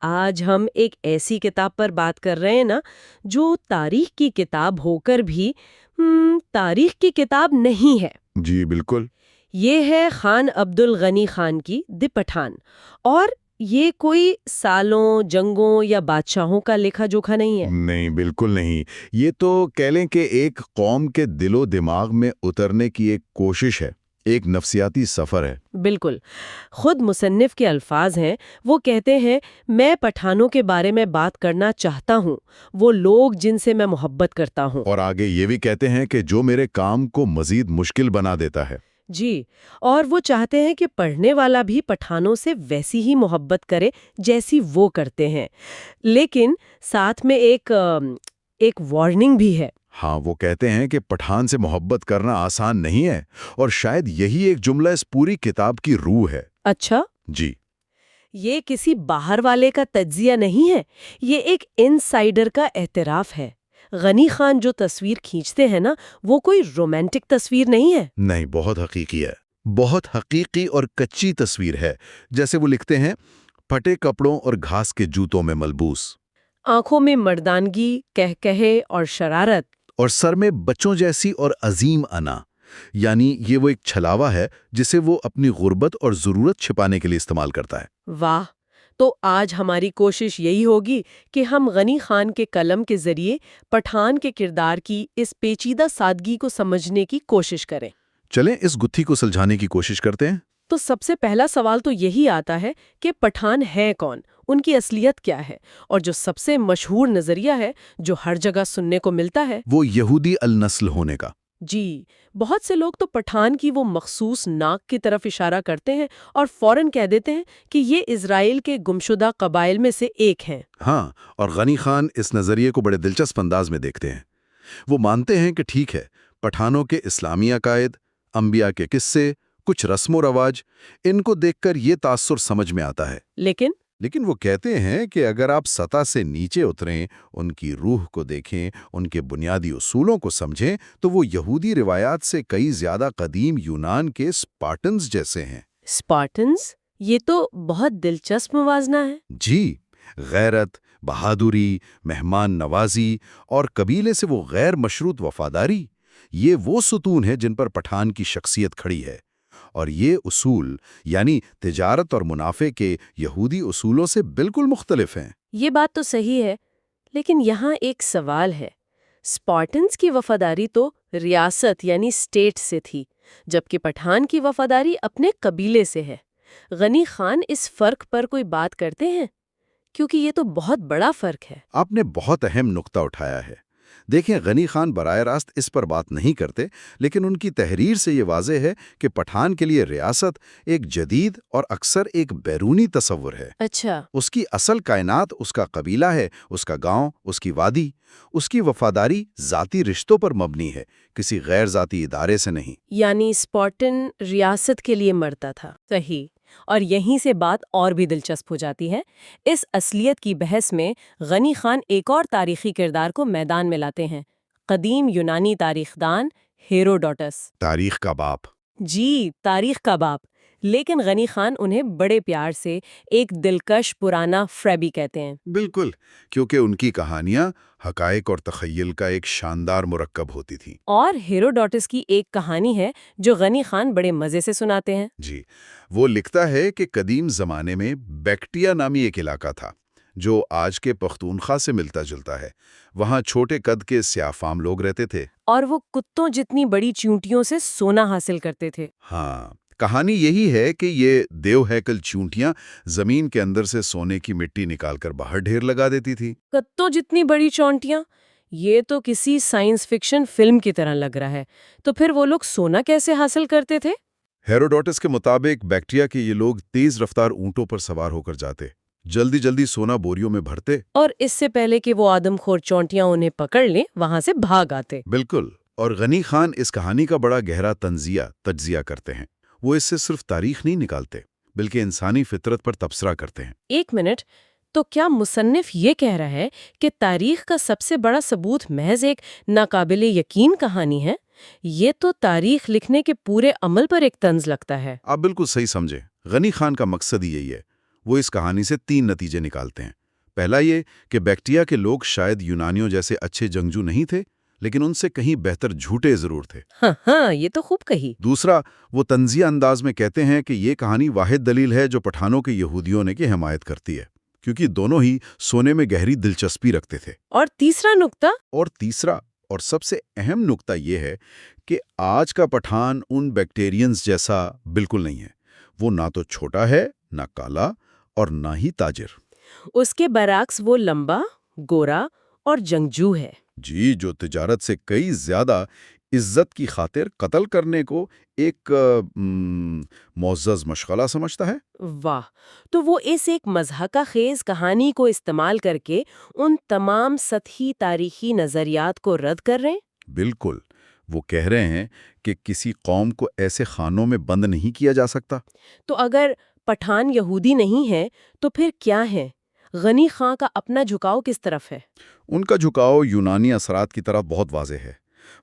آج ہم ایک ایسی کتاب پر بات کر رہے ہیں نا جو تاریخ کی کتاب ہو کر بھی تاریخ کی کتاب نہیں ہے۔ جی بالکل۔ یہ ہے خان عبد الغنی خان کی دی پٹھان، اور یہ کوئی سالوں، جنگوں یا بادشاہوں کا لکھا جوکھا نہیں ہے۔ نہیں، بالکل نہیں۔ یہ تو کہہ لیں کہ ایک قوم کے دل و دماغ میں اترنے کی ایک کوشش ہے، ایک نفسیاتی سفر ہے۔ بالکل، خود مصنف کے الفاظ ہیں، وہ کہتے ہیں میں پٹھانوں کے بارے میں بات کرنا چاہتا ہوں، وہ لوگ جن سے میں محبت کرتا ہوں۔ اور آگے یہ بھی کہتے ہیں کہ جو میرے کام کو مزید مشکل بنا دیتا ہے۔ جی، اور وہ چاہتے ہیں کہ پڑھنے والا بھی پٹھانوں سے ویسی ہی محبت کرے جیسی وہ کرتے ہیں، لیکن ساتھ میں ایک وارننگ بھی ہے۔ ہاں، وہ کہتے ہیں کہ پٹھان سے محبت کرنا آسان نہیں ہے، اور شاید یہی ایک جملہ اس پوری کتاب کی روح ہے۔ اچھا، جی، یہ کسی باہر والے کا تجزیہ نہیں ہے، یہ ایک انسائیڈر کا اعتراف ہے۔ غنی خان جو تصویر کھینچتے ہیں نا، وہ کوئی رومانٹک تصویر نہیں ہے۔ نہیں، بہت حقیقی ہے، بہت حقیقی اور کچی تصویر ہے۔ جیسے وہ لکھتے ہیں، پھٹے کپڑوں اور گھاس کے جوتوں میں ملبوس، آنکھوں میں مردانگی، کہکہے اور شرارت، اور سر میں بچوں جیسی اور عظیم انا، یعنی یہ وہ ایک چھلاوا ہے جسے وہ اپنی غربت اور ضرورت چھپانے کے لیے استعمال کرتا ہے۔ واہ! تو آج ہماری کوشش یہی ہوگی کہ ہم غنی خان کے قلم کے ذریعے پٹھان کے کردار کی اس پیچیدہ سادگی کو سمجھنے کی کوشش کریں۔ چلیں اس گتھی کو سلجھانے کی کوشش کرتے ہیں۔ تو سب سے پہلا سوال تو یہی آتا ہے کہ پٹھان ہے کون، ان کی اصلیت کیا ہے، اور جو سب سے مشہور نظریہ ہے جو ہر جگہ سننے کو ملتا ہے، وہ یہودی النسل ہونے کا۔ جی، بہت سے لوگ تو پٹھان کی وہ مخصوص ناک کی طرف اشارہ کرتے ہیں اور فوراً کہہ دیتے ہیں کہ یہ اسرائیل کے گمشدہ قبائل میں سے ایک ہیں۔ ہاں، اور غنی خان اس نظریے کو بڑے دلچسپ انداز میں دیکھتے ہیں۔ وہ مانتے ہیں کہ ٹھیک ہے، پٹھانوں کے اسلامی عقائد، انبیاء کے قصے، کچھ رسم و رواج، ان کو دیکھ کر یہ تاثر سمجھ میں آتا ہے۔ لیکن وہ کہتے ہیں کہ اگر آپ سطح سے نیچے اتریں، ان کی روح کو دیکھیں، ان کے بنیادی اصولوں کو سمجھیں، تو وہ یہودی روایات سے کئی زیادہ قدیم یونان کے اسپارٹنز جیسے ہیں۔ اسپارٹنز؟ یہ تو بہت دلچسپ موازنہ ہے۔ جی، غیرت، بہادری، مہمان نوازی اور قبیلے سے وہ غیر مشروط وفاداری، یہ وہ ستون ہیں جن پر پٹھان کی شخصیت کھڑی ہے۔ اور یہ اصول، یعنی تجارت اور منافع کے یہودی اصولوں سے بالکل مختلف ہیں۔ یہ بات تو صحیح ہے، لیکن یہاں ایک سوال ہے۔ اسپارٹنز کی وفاداری تو ریاست یعنی اسٹیٹ سے تھی، جبکہ پٹھان کی وفاداری اپنے قبیلے سے ہے۔ غنی خان اس فرق پر کوئی بات کرتے ہیں؟ کیونکہ یہ تو بہت بڑا فرق ہے۔ آپ نے بہت اہم نقطہ اٹھایا ہے۔ دیکھیں، غنی خان براہ راست اس پر بات نہیں کرتے، لیکن ان کی تحریر سے یہ واضح ہے کہ پٹھان کے لیے ریاست ایک جدید اور اکثر ایک بیرونی تصور ہے۔ اچھا، اس کی اصل کائنات اس کا قبیلہ ہے، اس کا گاؤں، اس کی وادی۔ اس کی وفاداری ذاتی رشتوں پر مبنی ہے، کسی غیر ذاتی ادارے سے نہیں۔ یعنی اسپارٹن ریاست کے لیے مرتا تھا۔ صحیح، اور یہیں سے بات اور بھی دلچسپ ہو جاتی ہے۔ اس اصلیت کی بحث میں غنی خان ایک اور تاریخی کردار کو میدان میں لاتے ہیں، قدیم یونانی تاریخ دان ہیروڈوٹس۔ تاریخ کا باپ۔ جی، تاریخ کا باپ، لیکن غنی خان انہیں بڑے پیار سے ایک دلکش پرانا فریبی کہتے ہیں۔ بالکل، کیونکہ ان کی کہانیاں حقائق اور تخیل کا ایک شاندار مرکب ہوتی تھیں۔ اور ہیروڈوٹس کی ایک کہانی ہے جو غنی خان بڑے مزے سے سناتے ہیں۔ جی، وہ لکھتا ہے کہ قدیم زمانے میں بیکٹیا نامی ایک علاقہ تھا جو آج کے پختونخوا سے ملتا جلتا ہے۔ وہاں چھوٹے قد کے سیاہ فام لوگ رہتے تھے، اور وہ کتوں جتنی بڑی چیونٹیوں سے سونا حاصل کرتے تھے۔ ہاں، کہانی یہی ہے کہ یہ دیو ہیکل چونٹیاں زمین کے اندر سے سونے کی مٹی نکال کر باہر ڈھیر لگا دیتی تھی۔ کتوں جتنی بڑی چونٹیاں؟ یہ تو کسی سائنس فکشن فلم کی طرح لگ رہا ہے۔ تو پھر وہ لوگ سونا کیسے حاصل کرتے تھے؟ ہیروڈوٹس کے مطابق بیکٹیا کے یہ لوگ تیز رفتار اونٹوں پر سوار ہو کر جاتے، جلدی جلدی سونا بوریوں میں بھرتے، اور اس سے پہلے کہ وہ آدم خور چونٹیاں انہیں پکڑ لیں وہاں سے بھاگ آتے۔ بالکل۔ اور غنی خان اس کہانی کا بڑا گہرا تجزیہ کرتے ہیں۔ وہ اس سے صرف تاریخ نہیں نکالتے، بلکہ انسانی فطرت پر تبصرہ کرتے ہیں۔ ایک منٹ، تو کیا مصنف یہ کہہ رہا ہے کہ تاریخ کا سب سے بڑا ثبوت محض ایک ناقابل یقین کہانی ہے؟ یہ تو تاریخ لکھنے کے پورے عمل پر ایک طنز لگتا ہے۔ آپ بالکل صحیح سمجھے۔ غنی خان کا مقصد ہی یہی ہے۔ وہ اس کہانی سے 3 نتیجے نکالتے ہیں۔ پہلا یہ کہ بیکٹیا کے لوگ شاید یونانیوں جیسے اچھے جنگجو نہیں تھے، لیکن ان سے کہیں بہتر جھوٹے ضرور تھے۔ ہاں یہ تو خوب کہی۔ دوسرا، وہ طنزیہ انداز میں کہتے ہیں کہ یہ کہانی واحد دلیل ہے جو پٹھانوں کے یہودیوں نے کی حمایت کرتی ہے، کیونکہ دونوں ہی سونے میں گہری دلچسپی رکھتے تھے۔ اور تیسرا نقطہ؟ اور تیسرا اور سب سے اہم نقطہ یہ ہے کہ آج کا پٹھان ان بیکٹیرینز جیسا بالکل نہیں ہے۔ وہ نہ تو چھوٹا ہے، نہ کالا، اور نہ ہی تاجر۔ اس کے برعکس وہ لمبا، گورا اور جنگجو ہے۔ جی، جو تجارت سے کئی زیادہ عزت کی خاطر قتل کرنے کو ایک معزز مشغلہ سمجھتا ہے۔ واہ! تو وہ اس ایک مضحکہ خیز کہانی کو استعمال کر کے ان تمام سطحی تاریخی نظریات کو رد کر رہے ہیں؟ بالکل، وہ کہہ رہے ہیں کہ کسی قوم کو ایسے خانوں میں بند نہیں کیا جا سکتا۔ تو اگر پٹھان یہودی نہیں ہے تو پھر کیا ہے؟ غنی خان کا اپنا جھکاؤ کس طرف ہے؟ ان کا جھکاؤ یونانی اثرات کی طرف بہت واضح ہے۔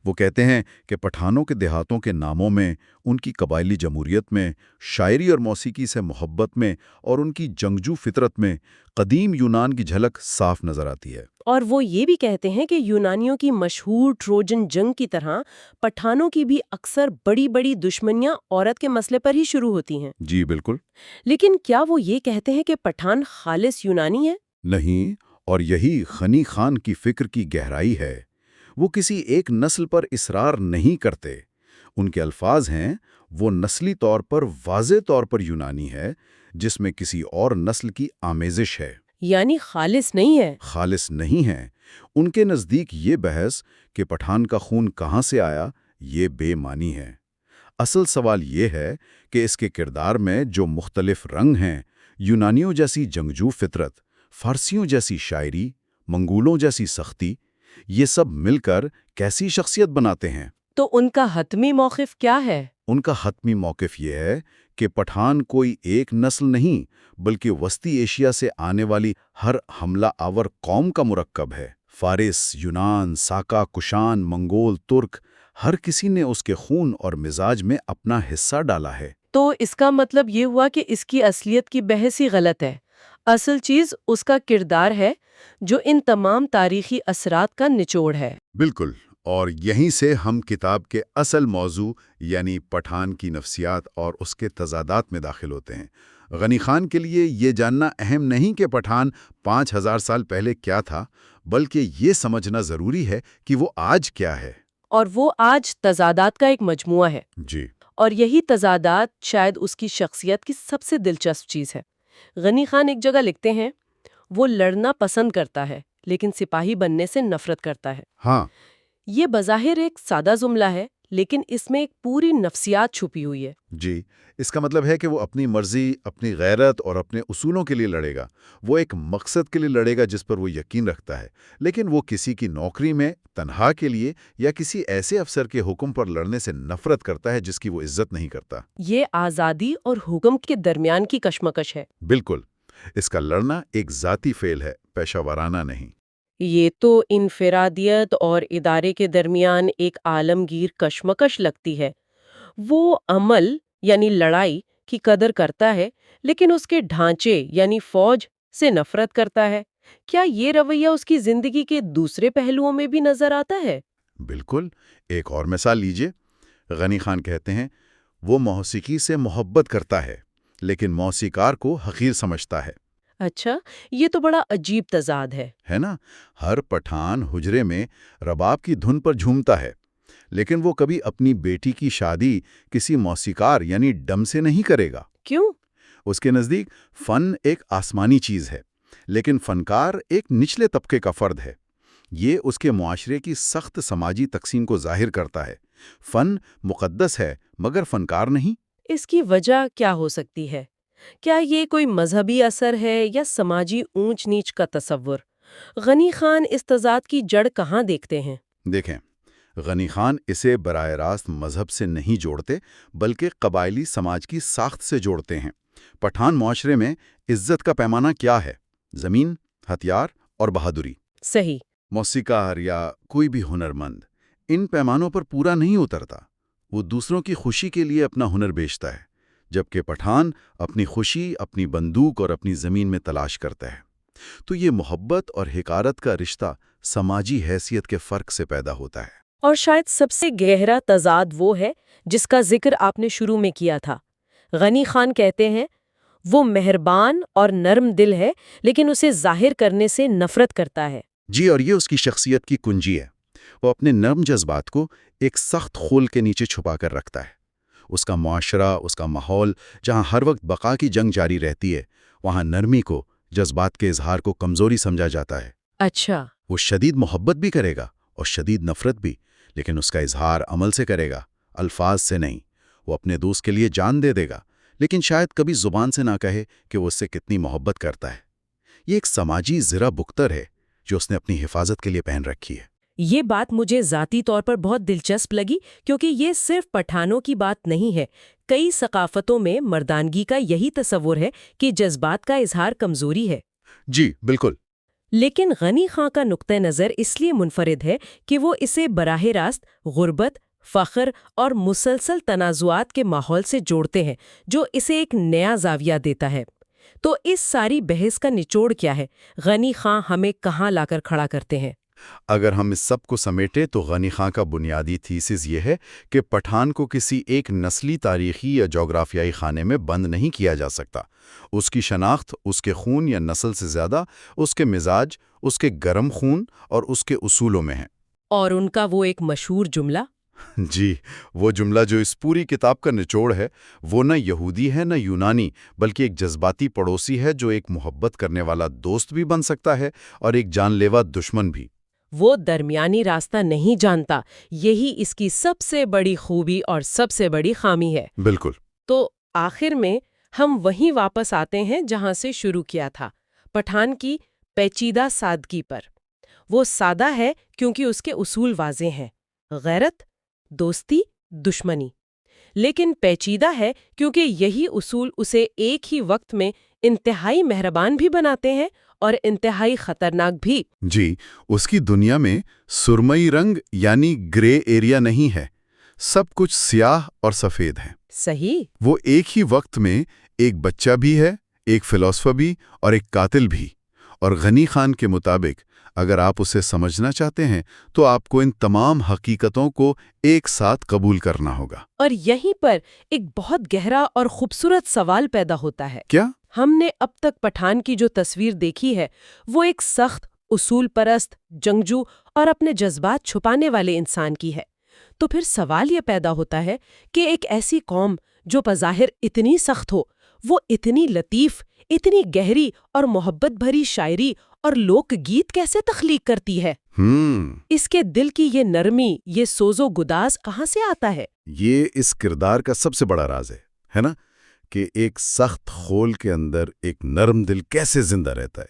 وہ کہتے ہیں کہ پٹھانوں کے دیہاتوں کے ناموں میں، ان کی قبائلی جمہوریت میں، شاعری اور موسیقی سے محبت میں اور ان کی جنگجو فطرت میں قدیم یونان کی جھلک صاف نظر آتی ہے۔ اور وہ یہ بھی کہتے ہیں کہ یونانیوں کی مشہور ٹروجن جنگ کی طرح پٹھانوں کی بھی اکثر بڑی بڑی دشمنیاں عورت کے مسئلے پر ہی شروع ہوتی ہیں۔ جی بالکل۔ لیکن کیا وہ یہ کہتے ہیں کہ پٹھان خالص یونانی ہے؟ نہیں، اور یہی غنی خان کی فکر کی گہرائی ہے۔ وہ کسی ایک نسل پر اصرار نہیں کرتے۔ ان کے الفاظ ہیں، وہ نسلی طور پر واضح طور پر یونانی ہے، جس میں کسی اور نسل کی آمیزش ہے۔ یعنی خالص نہیں ہے۔ خالص نہیں ہے۔ ان کے نزدیک یہ بحث کہ پٹھان کا خون کہاں سے آیا، یہ بے معنی ہے۔ اصل سوال یہ ہے کہ اس کے کردار میں جو مختلف رنگ ہیں، یونانیوں جیسی جنگجو فطرت، فارسیوں جیسی شاعری، منگولوں جیسی سختی، یہ سب مل کر کیسی شخصیت بناتے ہیں۔ تو ان کا حتمی موقف کیا ہے؟ ان کا حتمی موقف یہ ہے کہ پٹھان کوئی ایک نسل نہیں، بلکہ وسطی ایشیا سے آنے والی ہر حملہ آور قوم کا مرکب ہے۔ فارس، یونان، ساکا، کشان، منگول، ترک، ہر کسی نے اس کے خون اور مزاج میں اپنا حصہ ڈالا ہے۔ تو اس کا مطلب یہ ہوا کہ اس کی اصلیت کی بحث ہی غلط ہے۔ اصل چیز اس کا کردار ہے جو ان تمام تاریخی اثرات کا نچوڑ ہے۔ بالکل، اور یہیں سے ہم کتاب کے اصل موضوع یعنی پٹھان کی نفسیات اور اس کے تضادات میں داخل ہوتے ہیں۔ غنی خان کے لیے یہ جاننا اہم نہیں کہ پٹھان 5000 سال پہلے کیا تھا، بلکہ یہ سمجھنا ضروری ہے کہ وہ آج کیا ہے۔ اور وہ آج تضادات کا ایک مجموعہ ہے۔ جی، اور یہی تضادات شاید اس کی شخصیت کی سب سے دلچسپ چیز ہے۔ غنی خان ایک جگہ لکھتے ہیں، وہ لڑنا پسند کرتا ہے لیکن سپاہی بننے سے نفرت کرتا ہے۔ ہاں، یہ بظاہر ایک سادہ جملہ ہے، لیکن اس میں ایک پوری نفسیات چھپی ہوئی ہے۔ جی، اس کا مطلب ہے کہ وہ اپنی مرضی، اپنی غیرت اور اپنے اصولوں کے لیے لڑے گا۔ وہ ایک مقصد کے لیے لڑے گا جس پر وہ یقین رکھتا ہے، لیکن وہ کسی کی نوکری میں تنہا کے لیے یا کسی ایسے افسر کے حکم پر لڑنے سے نفرت کرتا ہے جس کی وہ عزت نہیں کرتا۔ یہ آزادی اور حکم کے درمیان کی کشمکش ہے۔ بالکل، اس کا لڑنا ایک ذاتی فعل ہے، پیشہ ورانہ نہیں۔ یہ تو انفرادیت اور ادارے کے درمیان ایک عالمگیر کشمکش لگتی ہے۔ وہ عمل یعنی لڑائی کی قدر کرتا ہے لیکن اس کے ڈھانچے یعنی فوج سے نفرت کرتا ہے۔ کیا یہ رویہ اس کی زندگی کے دوسرے پہلوؤں میں بھی نظر آتا ہے؟ بالکل، ایک اور مثال لیجئے۔ غنی خان کہتے ہیں، وہ موسیقی سے محبت کرتا ہے لیکن موسیقار کو حقیر سمجھتا ہے۔ اچھا، یہ تو بڑا عجیب تضاد ہے نا؟ ہر پٹھان حجرے میں رباب کی دھن پر جھومتا ہے، لیکن وہ کبھی اپنی بیٹی کی شادی کسی موسیقار یعنی ڈم سے نہیں کرے گا۔ کیوں؟ اس کے نزدیک فن ایک آسمانی چیز ہے، لیکن فنکار ایک نچلے طبقے کا فرد ہے۔ یہ اس کے معاشرے کی سخت سماجی تقسیم کو ظاہر کرتا ہے۔ فن مقدس ہے مگر فنکار نہیں۔ اس کی وجہ کیا ہو سکتی ہے؟ کیا یہ کوئی مذہبی اثر ہے یا سماجی اونچ نیچ کا تصور؟ غنی خان اس تضاد کی جڑ کہاں دیکھتے ہیں؟ دیکھیں، غنی خان اسے براہ راست مذہب سے نہیں جوڑتے بلکہ قبائلی سماج کی ساخت سے جوڑتے ہیں۔ پٹھان معاشرے میں عزت کا پیمانہ کیا ہے؟ زمین، ہتھیار اور بہادری۔ صحیح۔ موسیقار یا کوئی بھی ہنرمند ان پیمانوں پر پورا نہیں اترتا۔ وہ دوسروں کی خوشی کے لیے اپنا ہنر بیچتا ہے۔ جبکہ پٹھان اپنی خوشی اپنی بندوق اور اپنی زمین میں تلاش کرتا ہے۔ تو یہ محبت اور حکارت کا رشتہ سماجی حیثیت کے فرق سے پیدا ہوتا ہے۔ اور شاید سب سے گہرا تضاد وہ ہے جس کا ذکر آپ نے شروع میں کیا تھا۔ غنی خان کہتے ہیں وہ مہربان اور نرم دل ہے لیکن اسے ظاہر کرنے سے نفرت کرتا ہے۔ جی، اور یہ اس کی شخصیت کی کنجی ہے۔ وہ اپنے نرم جذبات کو ایک سخت خول کے نیچے چھپا کر رکھتا ہے۔ اس کا معاشرہ، اس کا ماحول جہاں ہر وقت بقا کی جنگ جاری رہتی ہے، وہاں نرمی کو، جذبات کے اظہار کو کمزوری سمجھا جاتا ہے۔ اچھا۔ وہ شدید محبت بھی کرے گا اور شدید نفرت بھی، لیکن اس کا اظہار عمل سے کرے گا، الفاظ سے نہیں۔ وہ اپنے دوست کے لیے جان دے دے گا، لیکن شاید کبھی زبان سے نہ کہے کہ وہ اس سے کتنی محبت کرتا ہے۔ یہ ایک سماجی زرہ بکتر ہے جو اس نے اپنی حفاظت کے لیے پہن رکھی ہے۔ یہ بات مجھے ذاتی طور پر بہت دلچسپ لگی کیونکہ یہ صرف پٹھانوں کی بات نہیں ہے۔ کئی ثقافتوں میں مردانگی کا یہی تصور ہے کہ جذبات کا اظہار کمزوری ہے۔ جی بالکل۔ لیکن غنی خان کا نقطہ نظر اس لیے منفرد ہے کہ وہ اسے براہ راست غربت، فخر اور مسلسل تنازعات کے ماحول سے جوڑتے ہیں، جو اسے ایک نیا زاویہ دیتا ہے۔ تو اس ساری بحث کا نچوڑ کیا ہے؟ غنی خان ہمیں کہاں لا کر کھڑا کرتے ہیں؟ اگر ہم اس سب کو سمیٹیں تو غنی خان کا بنیادی تھیسس یہ ہے کہ پٹھان کو کسی ایک نسلی، تاریخی یا جغرافیائی خانے میں بند نہیں کیا جا سکتا۔ اس کی شناخت اس کے خون یا نسل سے زیادہ اس کے مزاج، اس کے گرم خون اور اس کے اصولوں میں ہے۔ اور ان کا وہ ایک مشہور جملہ؟ جی، وہ جملہ جو اس پوری کتاب کا نچوڑ ہے، وہ نہ یہودی ہے نہ یونانی، بلکہ ایک جذباتی پڑوسی ہے جو ایک محبت کرنے والا دوست بھی بن سکتا ہے اور ایک جان لیوا دشمن بھی۔ وہ درمیانی راستہ نہیں جانتا، یہی اس کی سب سے بڑی خوبی اور سب سے بڑی خامی ہے۔ بالکل۔ تو آخر میں ہم وہیں واپس آتے ہیں جہاں سے شروع کیا تھا، پٹھان کی پیچیدہ سادگی پر۔ وہ سادہ ہے کیونکہ اس کے اصول واضح ہیں، غیرت، دوستی، دشمنی۔ لیکن پیچیدہ ہے کیونکہ یہی اصول اسے ایک ہی وقت میں انتہائی مہربان بھی بناتے ہیں اور انتہائی خطرناک بھی۔ جی، اس کی دنیا میں سرمئی رنگ یعنی گرے ایریا نہیں ہے، سب کچھ سیاہ اور سفید ہے۔ صحیح۔ وہ ایک ہی وقت میں ایک بچہ بھی ہے، ایک فلسفہ بھی اور ایک قاتل بھی۔ اور غنی خان کے مطابق اگر آپ اسے سمجھنا چاہتے ہیں تو آپ کو ان تمام حقیقتوں کو ایک ساتھ قبول کرنا ہوگا۔ اور یہیں پر ایک بہت گہرا اور خوبصورت سوال پیدا ہوتا ہے۔ کیا؟ ہم نے اب تک پٹھان کی جو تصویر دیکھی ہے وہ ایک سخت، اصول پرست، جنگجو اور اپنے جذبات چھپانے والے انسان کی ہے۔ تو پھر سوال یہ پیدا ہوتا ہے کہ ایک ایسی قوم جو بظاہر اتنی سخت ہو، وہ اتنی لطیف، اتنی گہری اور محبت بھری شاعری اور لوک گیت کیسے تخلیق کرتی ہے؟ اس کے دل کی یہ نرمی، یہ سوز و گداز کہاں سے آتا ہے؟ یہ اس کردار کا سب سے بڑا راز ہے نا؟ کہ ایک سخت خول کے اندر ایک نرم دل کیسے زندہ رہتا ہے۔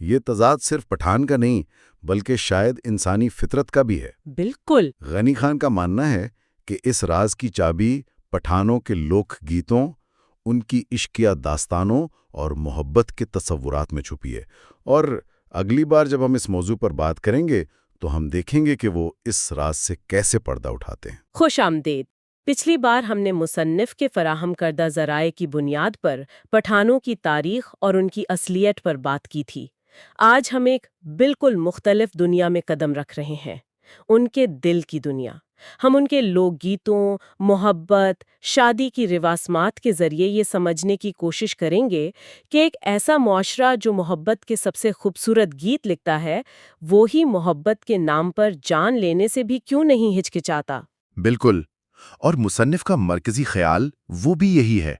یہ تضاد صرف پٹھان کا نہیں بلکہ شاید انسانی فطرت کا بھی ہے۔ بالکل۔ غنی خان کا ماننا ہے کہ اس راز کی چابی پٹھانوں کے لوک گیتوں، ان کی عشقیہ داستانوں اور محبت کے تصورات میں چھپی ہے۔ اور اگلی بار جب ہم اس موضوع پر بات کریں گے تو ہم دیکھیں گے کہ وہ اس راز سے کیسے پردہ اٹھاتے ہیں۔ خوش آمدید۔ پچھلی بار ہم نے مصنف کے فراہم کردہ ذرائع کی بنیاد پر پٹھانوں کی تاریخ اور ان کی اصلیت پر بات کی تھی۔ آج ہم ایک بالکل مختلف دنیا میں قدم رکھ رہے ہیں، ان کے دل کی دنیا۔ ہم ان کے لوک گیتوں، محبت، شادی کی رواسمات کے ذریعے یہ سمجھنے کی کوشش کریں گے کہ ایک ایسا معاشرہ جو محبت کے سب سے خوبصورت گیت لکھتا ہے، وہی محبت کے نام پر جان لینے سے بھی کیوں نہیں ہچکچاتا۔ بالکل، اور مصنف کا مرکزی خیال وہ بھی یہی ہے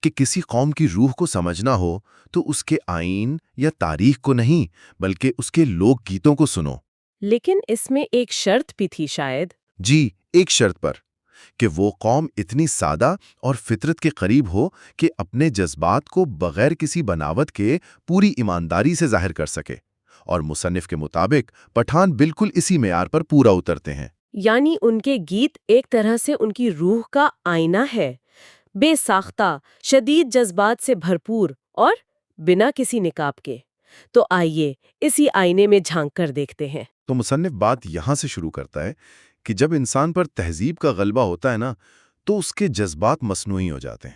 کہ کسی قوم کی روح کو سمجھنا ہو تو اس کے آئین یا تاریخ کو نہیں بلکہ اس کے لوک گیتوں کو سنو۔ لیکن اس میں ایک شرط بھی تھی شاید۔ جی، ایک شرط پر، کہ وہ قوم اتنی سادہ اور فطرت کے قریب ہو کہ اپنے جذبات کو بغیر کسی بناوٹ کے پوری ایمانداری سے ظاہر کر سکے۔ اور مصنف کے مطابق پٹھان بالکل اسی معیار پر پورا اترتے ہیں۔ یعنی ان کے گیت ایک طرح سے ان کی روح کا آئینہ ہے، بے ساختہ، شدید جذبات سے بھرپور اور بنا کسی نقاب کے۔ تو آئیے اسی آئینے میں جھانک کر دیکھتے ہیں۔ تو مصنف بات یہاں سے شروع کرتا ہے کہ جب انسان پر تہذیب کا غلبہ ہوتا ہے نا، تو اس کے جذبات مصنوعی ہو جاتے ہیں۔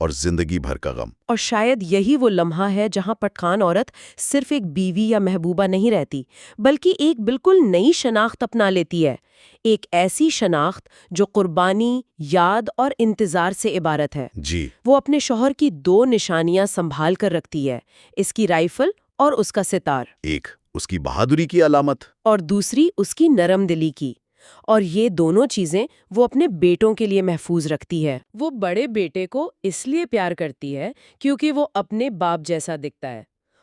اور زندگی بھر کا غم۔ اور شاید یہی وہ لمحہ ہے جہاں پٹھان عورت صرف ایک بیوی یا محبوبہ نہیں رہتی، بلکہ ایک بالکل نئی شناخت اپنا لیتی ہے، ایک ایسی شناخت جو قربانی، یاد اور انتظار سے عبارت ہے۔ جی، وہ اپنے شوہر کی 2 نشانیاں سنبھال کر رکھتی ہے، اس کی رائفل اور اس کا ستار، ایک اس کی بہادری کی علامت، اور دوسری اس کی نرم دلی کی۔ اور یہ دونوں چیزیں وہ اپنے بیٹوں کے لیے محفوظ رکھتی ہے۔ وہ بڑے بیٹے کو اس لیے پیار کرتی ہے کیونکہ وہ اپنے باپ جیسا دکھتا ہے،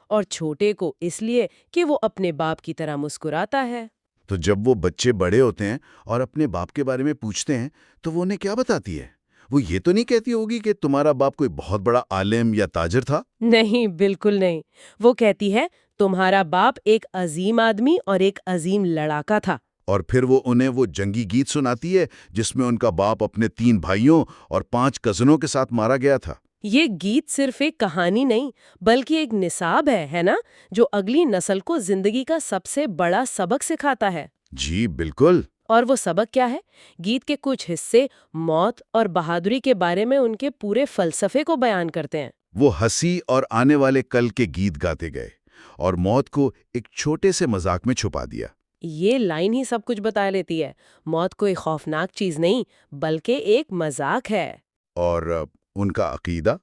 اور چھوٹے کو اس لیے کہ وہ اپنے باپ کی طرح مسکراتا ہے۔ تو جب وہ بچے بڑے ہوتے ہیں اور اپنے باپ کے بارے میں پوچھتے ہیں تو وہ انہیں کیا بتاتی ہے؟ وہ یہ تو نہیں کہتی ہوگی کہ تمہارا باپ کوئی بہت بڑا عالم یا تاجر تھا؟ نہیں، بالکل نہیں۔ وہ کہتی ہے تمہارا باپ ایک عظیم آدمی اور ایک عظیم لڑاکا تھا۔ اور پھر وہ انہیں وہ جنگی گیت سناتی ہے جس میں ان کا باپ اپنے 3 بھائیوں اور 5 کزنوں کے ساتھ مارا گیا تھا۔ یہ گیت صرف ایک کہانی نہیں بلکہ ایک نصاب ہے نا، جو اگلی نسل کو زندگی کا سب سے بڑا سبق سکھاتا ہے۔ جی بالکل۔ اور وہ سبق کیا ہے؟ گیت کے کچھ حصے موت اور بہادری کے بارے میں ان کے پورے فلسفے کو بیان کرتے ہیں۔ وہ ہنسی اور آنے والے کل کے گیت گاتے گئے اور موت کو ایک چھوٹے سے مذاق میں چھپا دیا۔ یہ لائن ہی سب کچھ بتا لیتی ہے۔ موت کوئی خوفناک چیز نہیں بلکہ ایک مذاق ہے۔ اور ان کا عقیدہ،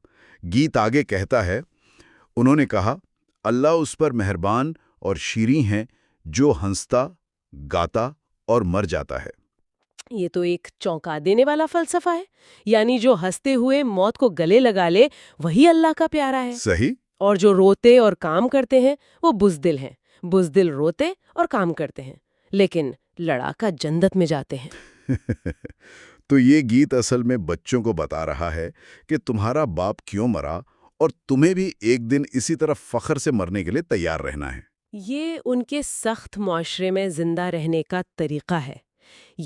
گیت آگے کہتا ہے، انہوں نے کہا، اللہ اس پر مہربان اور شیریں ہیں جو ہنستا، گاتا اور مر جاتا ہے۔ یہ تو ایک چونکا دینے والا فلسفہ ہے، یعنی جو ہنستے ہوئے موت کو گلے لگا لے وہی اللہ کا پیارا ہے۔ صحیح۔ اور جو روتے اور کام کرتے ہیں وہ بزدل ہیں۔ بزدل روتے اور کام کرتے ہیں لیکن لڑاکا جنت میں جاتے ہیں۔ تو یہ گیت اصل میں بچوں کو بتا رہا ہے کہ تمہارا باپ کیوں مرا اور تمہیں بھی ایک دن اسی طرح فخر سے مرنے کے لیے تیار رہنا ہے۔ یہ ان کے سخت معاشرے میں زندہ رہنے کا طریقہ ہے۔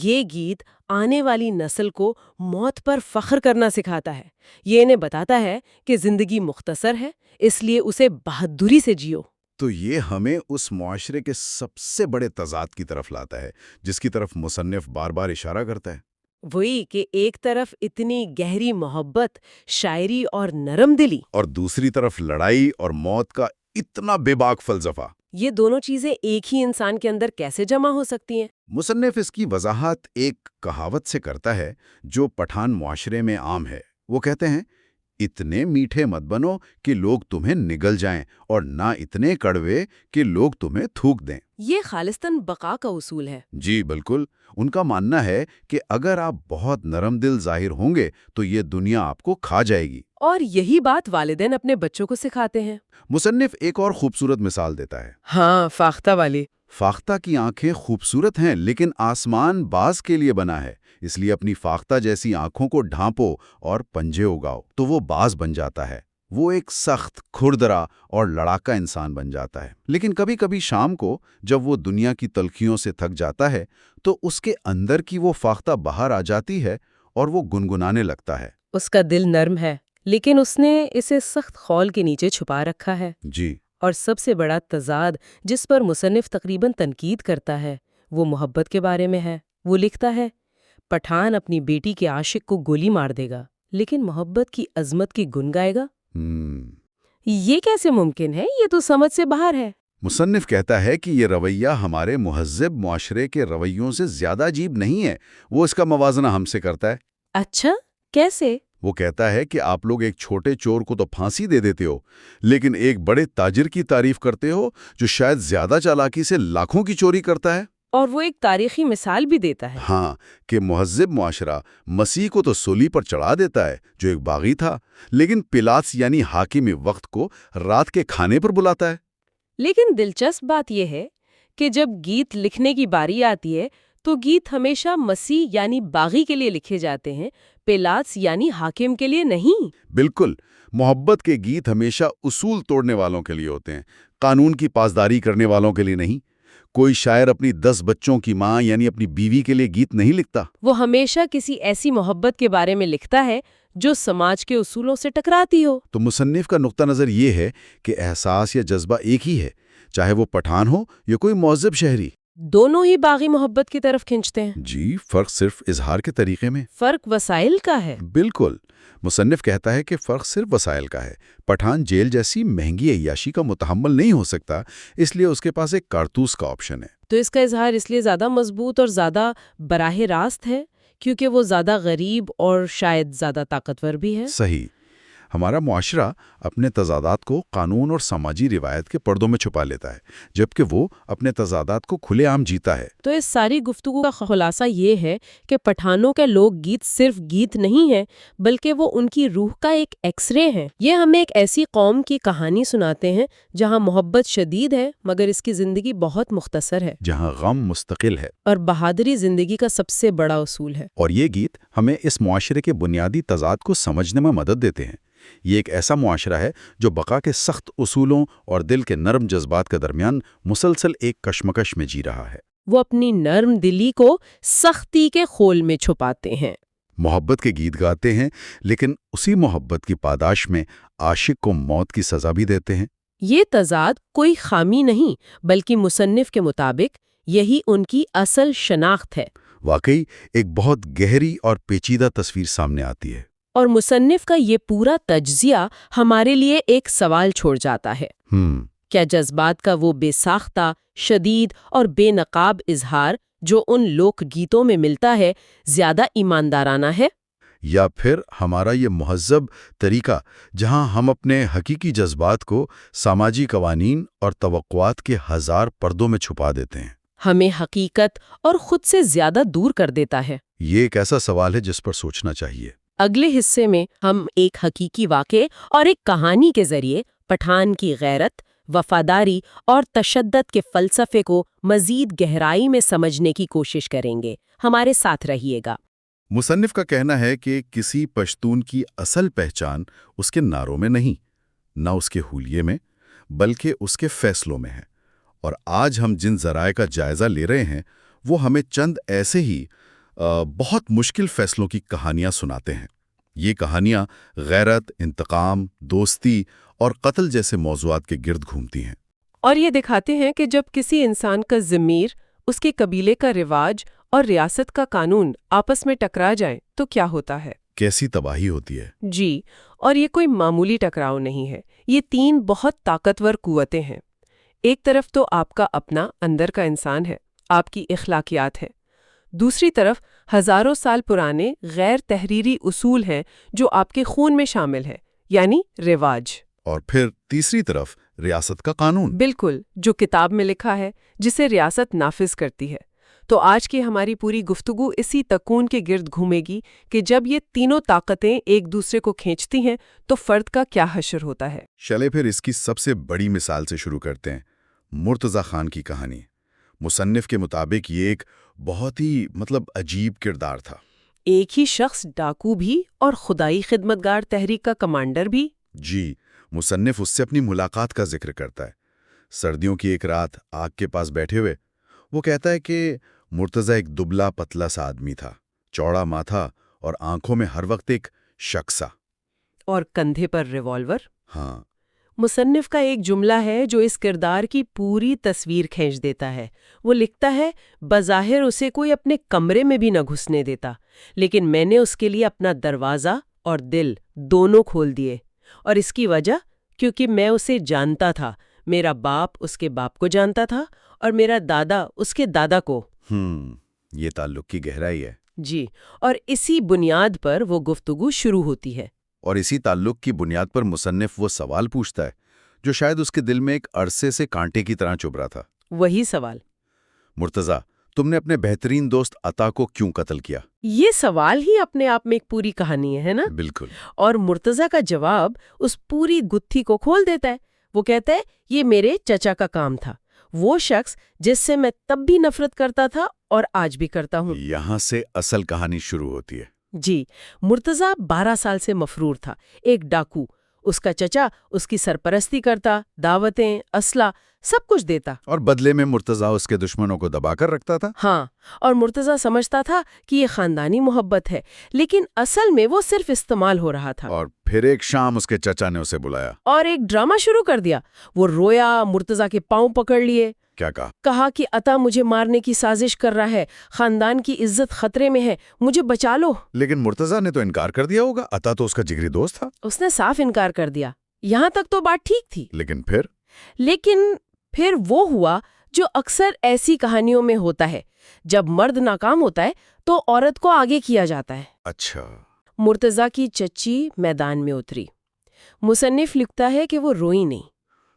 یہ گیت آنے والی نسل کو موت پر فخر کرنا سکھاتا ہے۔ یہ انہیں بتاتا ہے کہ زندگی مختصر ہے، اس لیے اسے بہادری سے جیو۔ تو یہ ہمیں اس معاشرے کے سب سے بڑے تضاد کی طرف لاتا ہے جس کی طرف مصنف بار بار اشارہ کرتا ہے۔ وہی کہ ایک طرف اتنی گہری محبت، شاعری اور نرم دلی، اور دوسری طرف لڑائی اور موت کا اتنا بے باک فلسفہ۔ یہ دونوں چیزیں ایک ہی انسان کے اندر کیسے جمع ہو سکتی ہیں؟ مصنف اس کی وضاحت ایک کہاوت سے کرتا ہے جو پٹھان معاشرے میں عام ہے۔ وہ کہتے ہیں، اتنے میٹھے مت بنو کہ لوگ تمہیں نگل جائیں اور نہ اتنے کڑوے کہ لوگ تمہیں تھوک دیں۔ یہ خالصتاً بقا کا اصول ہے۔ جی بالکل۔ ان کا ماننا ہے کہ اگر آپ بہت نرم دل ظاہر ہوں گے تو یہ دنیا آپ کو کھا جائے گی۔ اور یہی بات والدین اپنے بچوں کو سکھاتے ہیں۔ مصنف ایک اور خوبصورت مثال دیتا ہے۔ ہاں، فاختہ والی۔ فاختہ کی آنکھیں خوبصورت ہیں لیکن آسمان باز کے لیے بنا ہے، اس لیے اپنی فاختہ جیسی آنکھوں کو ڈھانپو اور پنجے اگاؤ تو وہ باز بن جاتا ہے۔ وہ ایک سخت، کھردرا اور لڑاکا انسان بن جاتا ہے۔ لیکن کبھی کبھی شام کو جب وہ دنیا کی تلخیوں سے تھک جاتا ہے تو اس کے اندر کی وہ فاختہ باہر آ جاتی ہے اور وہ گنگنانے لگتا ہے۔ اس کا دل نرم ہے لیکن اس نے اسے سخت خول کے نیچے چھپا رکھا ہے۔ جی۔ اور سب سے بڑا تضاد جس پر مصنف تقریباً تنقید کرتا ہے وہ محبت کے بارے میں ہے۔ وہ لکھتا ہے، پٹھان اپنی بیٹی کے عاشق کو گولی مار دے گا لیکن محبت کی عظمت کی گن گائے گا۔ یہ کیسے ممکن ہے؟ یہ تو سمجھ سے باہر ہے۔ مصنف کہتا ہے کہ یہ رویہ ہمارے مہذب معاشرے کے رویوں سے زیادہ عجیب نہیں ہے، وہ اس کا موازنہ ہم سے کرتا ہے۔ اچھا، کیسے؟ وہ کہتا ہے کہ آپ لوگ ایک چھوٹے چور کو تو پھانسی دے دیتے ہو لیکن ایک بڑے تاجر کی تعریف کرتے ہو جو شاید زیادہ چالاکی سے لاکھوں کی چوری کرتا ہے۔ اور وہ ایک تاریخی مثال بھی دیتا ہے۔ ہاں، کہ مہذب معاشرہ مسیح کو تو سولی پر چڑھا دیتا ہے جو ایک باغی تھا، لیکن پلاطس یعنی حاکم وقت کو رات کے کھانے پر بلاتا ہے۔ لیکن دلچسپ بات یہ ہے کہ جب گیت لکھنے کی باری آتی ہے تو گیت ہمیشہ مسیح یعنی باغی کے لیے لکھے جاتے ہیں، پلاطس یعنی حاکم کے لیے نہیں۔ بالکل، محبت کے گیت ہمیشہ اصول توڑنے والوں کے لیے ہوتے ہیں، قانون کی پاسداری کرنے والوں کے لیے نہیں۔ کوئی شاعر اپنی 10 بچوں کی ماں یعنی اپنی بیوی کے لیے گیت نہیں لکھتا۔ وہ ہمیشہ کسی ایسی محبت کے بارے میں لکھتا ہے جو سماج کے اصولوں سے ٹکراتی ہو۔ تو مصنف کا نقطہ نظر یہ ہے کہ احساس یا جذبہ ایک ہی ہے، چاہے وہ پٹھان ہو یا کوئی مہذب شہری۔ دونوں ہی باغی محبت کی طرف کھنچتے ہیں۔ جی، فرق صرف اظہار کے طریقے میں۔ فرق وسائل کا ہے۔ بالکل، مصنف کہتا ہے کہ فرق صرف وسائل کا ہے۔ پٹھان جیل جیسی مہنگی عیاشی کا متحمل نہیں ہو سکتا، اس لیے اس کے پاس ایک کارتوس کا آپشن ہے۔ تو اس کا اظہار اس لیے زیادہ مضبوط اور زیادہ براہ راست ہے کیونکہ وہ زیادہ غریب اور شاید زیادہ طاقتور بھی ہے۔ صحیح۔ ہمارا معاشرہ اپنے تضادات کو قانون اور سماجی روایت کے پردوں میں چھپا لیتا ہے، جبکہ وہ اپنے تضادات کو کھلے عام جیتا ہے۔ تو اس ساری گفتگو کا خلاصہ یہ ہے کہ پٹھانوں کے لوک گیت صرف گیت نہیں ہیں بلکہ وہ ان کی روح کا ایک ایکس رے ہیں۔ یہ ہمیں ایک ایسی قوم کی کہانی سناتے ہیں جہاں محبت شدید ہے مگر اس کی زندگی بہت مختصر ہے، جہاں غم مستقل ہے، اور بہادری زندگی کا سب سے بڑا اصول ہے۔ اور یہ گیت ہمیں اس معاشرے کے بنیادی تضاد کو سمجھنے میں مدد دیتے ہیں۔ یہ ایک ایسا معاشرہ ہے جو بقا کے سخت اصولوں اور دل کے نرم جذبات کے درمیان مسلسل ایک کشمکش میں جی رہا ہے۔ وہ اپنی نرم دلی کو سختی کے خول میں چھپاتے ہیں، محبت کے گیت گاتے ہیں، لیکن اسی محبت کی پاداش میں عاشق کو موت کی سزا بھی دیتے ہیں۔ یہ تضاد کوئی خامی نہیں بلکہ مصنف کے مطابق یہی ان کی اصل شناخت ہے۔ واقعی ایک بہت گہری اور پیچیدہ تصویر سامنے آتی ہے۔ اور مصنف کا یہ پورا تجزیہ ہمارے لیے ایک سوال چھوڑ جاتا ہے۔ کیا جذبات کا وہ بے ساختہ، شدید اور بے نقاب اظہار جو ان لوک گیتوں میں ملتا ہے زیادہ ایماندارانہ ہے؟ یا پھر ہمارا یہ مہذب طریقہ جہاں ہم اپنے حقیقی جذبات کو سماجی قوانین اور توقعات کے ہزار پردوں میں چھپا دیتے ہیں، ہمیں حقیقت اور خود سے زیادہ دور کر دیتا ہے؟ یہ ایک ایسا سوال ہے جس پر سوچنا چاہیے۔ اگلے حصے میں ہم ایک حقیقی واقعے اور ایک کہانی کے ذریعے پٹھان کی غیرت، وفاداری اور تشدد کے فلسفے کو مزید گہرائی میں سمجھنے کی کوشش کریں گے۔ ہمارے ساتھ رہیے گا۔ مصنف کا کہنا ہے کہ کسی پشتون کی اصل پہچان اس کے نعروں میں نہیں، نہ اس کے حلیے میں، بلکہ اس کے فیصلوں میں ہے۔ اور آج ہم جن ذرائع کا جائزہ لے رہے ہیں وہ ہمیں چند ایسے ہی بہت مشکل فیصلوں کی کہانیاں سناتے ہیں۔ یہ کہانیاں غیرت، انتقام، دوستی اور قتل جیسے موضوعات کے گرد گھومتی ہیں، اور یہ دکھاتے ہیں کہ جب کسی انسان کا ضمیر، اس کے قبیلے کا رواج اور ریاست کا قانون آپس میں ٹکرا جائیں تو کیا ہوتا ہے، کیسی تباہی ہوتی ہے۔ جی، اور یہ کوئی معمولی ٹکراؤ نہیں ہے، یہ تین بہت طاقتور قوتیں ہیں۔ ایک طرف تو آپ کا اپنا اندر کا انسان ہے، آپ کی اخلاقیات ہے۔ دوسری طرف ہزاروں سال پرانے غیر تحریری اصول ہیں جو آپ کے خون میں شامل ہے، یعنی رواج۔ اور پھر تیسری طرف ریاست کا قانون، بالکل، جو کتاب میں لکھا ہے جسے ریاست نافذ کرتی ہے۔ تو آج کی ہماری پوری گفتگو اسی تکون کے گرد گھومے گی کہ جب یہ تینوں طاقتیں ایک دوسرے کو کھینچتی ہیں تو فرد کا کیا حشر ہوتا ہے۔ چلے پھر اس کی سب سے بڑی مثال سے شروع کرتے ہیں، مرتضی خان کی کہانی۔ مصنف کے مطابق یہ ایک بہت ہی عجیب کردار تھا۔ ایک ہی شخص ڈاکو بھی اور خدائی خدمتگار تحریک کا کمانڈر بھی۔ جی، مصنف اس سے اپنی ملاقات کا ذکر کرتا ہے۔ سردیوں کی ایک رات آگ کے پاس بیٹھے ہوئے وہ کہتا ہے کہ مرتضی ایک دبلا پتلا سا آدمی تھا، چوڑا ماتھا اور آنکھوں میں ہر وقت ایک شک سا، اور کندھے پر ریوالور۔ ہاں، مصنف کا ایک جملہ ہے جو اس کردار کی پوری تصویر کھینچ دیتا ہے۔ وہ لکھتا ہے، بظاہر اسے کوئی اپنے کمرے میں بھی نہ گھسنے دیتا، لیکن میں نے اس کے لیے اپنا دروازہ اور دل دونوں کھول دیے، اور اس کی وجہ کیونکہ میں اسے جانتا تھا، میرا باپ اس کے باپ کو جانتا تھا اور میرا دادا اس کے دادا کو۔ یہ تعلق کی گہرائی ہے۔ جی، اور اسی بنیاد پر وہ گفتگو شروع ہوتی ہے۔ اور اسی تعلق کی بنیاد پر مصنف وہ سوال پوچھتا ہے جو شاید اس کے دل میں ایک عرصے سے کانٹے کی طرح چبھ رہا تھا۔ وہی سوال، مرتضی، تم نے اپنے بہترین دوست عطا کو کیوں قتل کیا؟ یہ سوال ہی اپنے آپ میں ایک پوری کہانی ہے نا؟ بالکل۔ اور مرتضی کا جواب اس پوری گتھی کو کھول دیتا ہے۔ وہ کہتا ہے، یہ میرے چچا کا کام تھا، وہ شخص جس سے میں تب بھی نفرت کرتا تھا اور آج بھی کرتا ہوں۔ یہاں سے اصل کہانی شروع ہوتی ہے۔ جی، مرتضی 12 سال سے مفرور تھا، ایک ڈاکو۔ اس کا چچا اس کی سرپرستی کرتا، دعوتیں، اسلحہ، سب کچھ دیتا، اور بدلے میں مرتضی اس کے دشمنوں کو دبا کر رکھتا تھا۔ ہاں، اور مرتضی سمجھتا تھا کہ یہ خاندانی محبت ہے، لیکن اصل میں وہ صرف استعمال ہو رہا تھا۔ اور پھر ایک شام اس کے چچا نے اسے بلایا اور ایک ڈرامہ شروع کر دیا۔ وہ رویا، مرتضی کے پاؤں پکڑ لیے، کیا کہا؟ کہا کہ عطا مجھے مارنے کی سازش کر رہا ہے، خاندان کی عزت خطرے میں ہے، مجھے بچا لو۔ لیکن مرتضیٰ نے تو انکار کر دیا ہوگا، عطا تو اس کا جگری دوست تھا۔ اس نے صاف انکار کر دیا۔ یہاں تک تو بات ٹھیک تھی، لیکن پھر وہ ہوا جو اکثر ایسی کہانیوں میں ہوتا ہے، جب مرد ناکام ہوتا ہے تو عورت کو آگے کیا جاتا ہے۔ اچھا، مرتضیٰ کی چچی میدان میں اتری۔ مصنف لکھتا ہے کہ وہ روئی نہیں،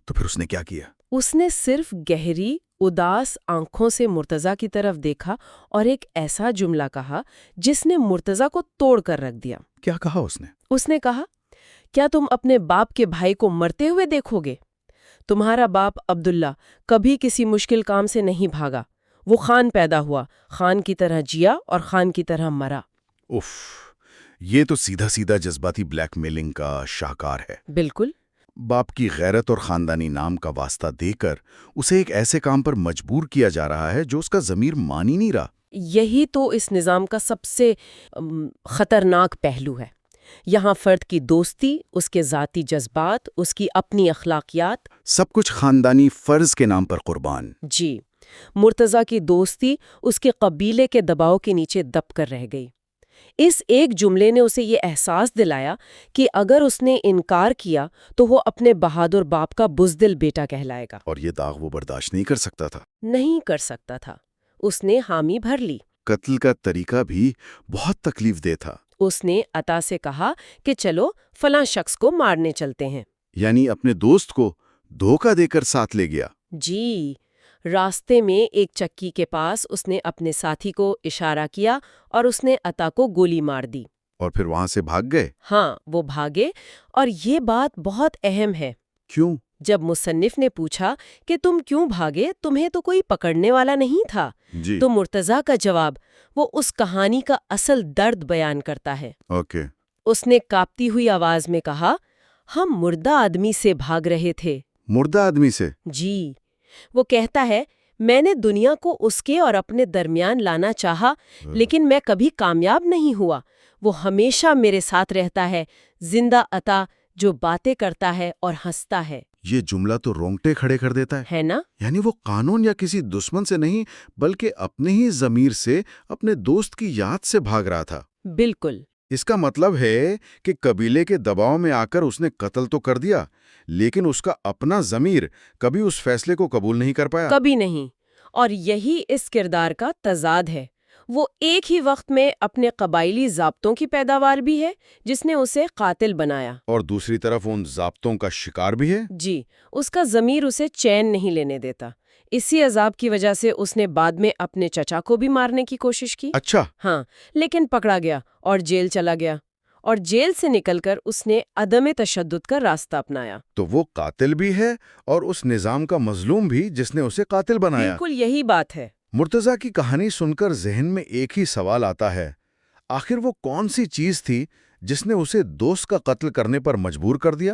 تو پھر اس نے کیا کیا؟ اس نے صرف گہری اداس آنکھوں سے مرتضیٰ کی طرف دیکھا اور ایک ایسا جملہ کہا جس نے مرتضیٰ کو توڑ کر رکھ دیا۔ کیا کہا اس نے؟ اس نے کہا، کیا تم اپنے باپ کے بھائی کو مرتے ہوئے دیکھو گے؟ تمہارا باپ عبداللہ کبھی کسی مشکل کام سے نہیں بھاگا، وہ خان پیدا ہوا، خان کی طرح جیا اور خان کی طرح مرا۔ اف، یہ تو سیدھا سیدھا جذباتی بلیک میلنگ کا شاہکار ہے۔ بالکل۔ باپ کی غیرت اور خاندانی نام کا واسطہ دے کر اسے ایک ایسے کام پر مجبور کیا جا رہا ہے جو اس کا ضمیر مان ہی نہیں رہا۔ یہی تو اس نظام کا سب سے خطرناک پہلو ہے۔ یہاں فرد کی دوستی، اس کے ذاتی جذبات، اس کی اپنی اخلاقیات، سب کچھ خاندانی فرض کے نام پر قربان۔ جی، مرتضیٰ کی دوستی اس کے قبیلے کے دباؤ کے نیچے دب کر رہ گئی۔ اس ایک جملے نے اسے یہ احساس دلایا کہ اگر اس نے انکار کیا تو وہ اپنے بہادر باپ کا بزدل بیٹا کہلائے گا، اور یہ داغ وہ برداشت نہیں کر سکتا تھا۔ نہیں کر سکتا تھا۔ اس نے حامی بھر لی۔ قتل کا طریقہ بھی بہت تکلیف دہ تھا۔ اس نے عطا سے کہا کہ چلو فلاں شخص کو مارنے چلتے ہیں۔ یعنی اپنے دوست کو دھوکہ دے کر ساتھ لے گیا۔ جی، راستے میں ایک چکی کے پاس اس نے اپنے ساتھی کو اشارہ کیا اور اس نے عطا کو گولی مار دی۔ اور پھر وہاں سے بھاگ گئے؟ ہاں، وہ بھاگے، اور یہ بات بہت اہم ہے۔ کیوں؟ جب مصنف نے پوچھا کہ تم کیوں بھاگے، تمہیں تو کوئی پکڑنے والا نہیں تھا، جی، تو مرتضیٰ کا جواب وہ اس کہانی کا اصل درد بیان کرتا ہے۔ اوکے۔ اس نے کانپتی ہوئی آواز میں کہا، ہم مردہ آدمی سے بھاگ رہے تھے۔ مردہ آدمی سے؟ جی، وہ کہتا ہے، میں نے دنیا کو اس کے اور اپنے درمیان لانا چاہا، لیکن میں کبھی کامیاب نہیں ہوا۔ وہ ہمیشہ میرے ساتھ رہتا ہے، زندہ عطا جو باتیں کرتا ہے اور ہنستا ہے۔ یہ جملہ تو رونگٹے کھڑے کر دیتا ہے نا؟ یعنی وہ قانون یا کسی دشمن سے نہیں بلکہ اپنے ہی ضمیر سے، اپنے دوست کی یاد سے بھاگ رہا تھا۔ بالکل۔ اس کا مطلب ہے کہ قبیلے کے دباؤ میں آ کر اس نے قتل تو کر دیا، لیکن اس کا اپنا ضمیر کبھی اس فیصلے کو قبول نہیں کر پایا۔ کبھی نہیں۔ اور یہی اس کردار کا تضاد ہے۔ وہ ایک ہی وقت میں اپنے قبائلی ضابطوں کی پیداوار بھی ہے جس نے اسے قاتل بنایا، اور دوسری طرف ان ضابطوں کا شکار بھی ہے۔ جی، اس کا ضمیر اسے چین نہیں لینے دیتا۔ اسی عذاب کی وجہ سے اس نے بعد میں اپنے چچا کو بھی مارنے کی کوشش کی۔ اچھا۔ ہاں، لیکن پکڑا گیا اور جیل چلا گیا، اور جیل سے نکل کر اس نے عدم تشدد کا راستہ اپنایا۔ تو وہ قاتل بھی ہے اور اس نظام کا مظلوم بھی جس نے اسے قاتل بنایا۔ بالکل یہی بات ہے۔ مرتضیٰ کی کہانی سن کر ذہن میں ایک ہی سوال آتا ہے، آخر وہ کون سی چیز تھی جس نے اسے دوست کا قتل کرنے پر مجبور کر دیا؟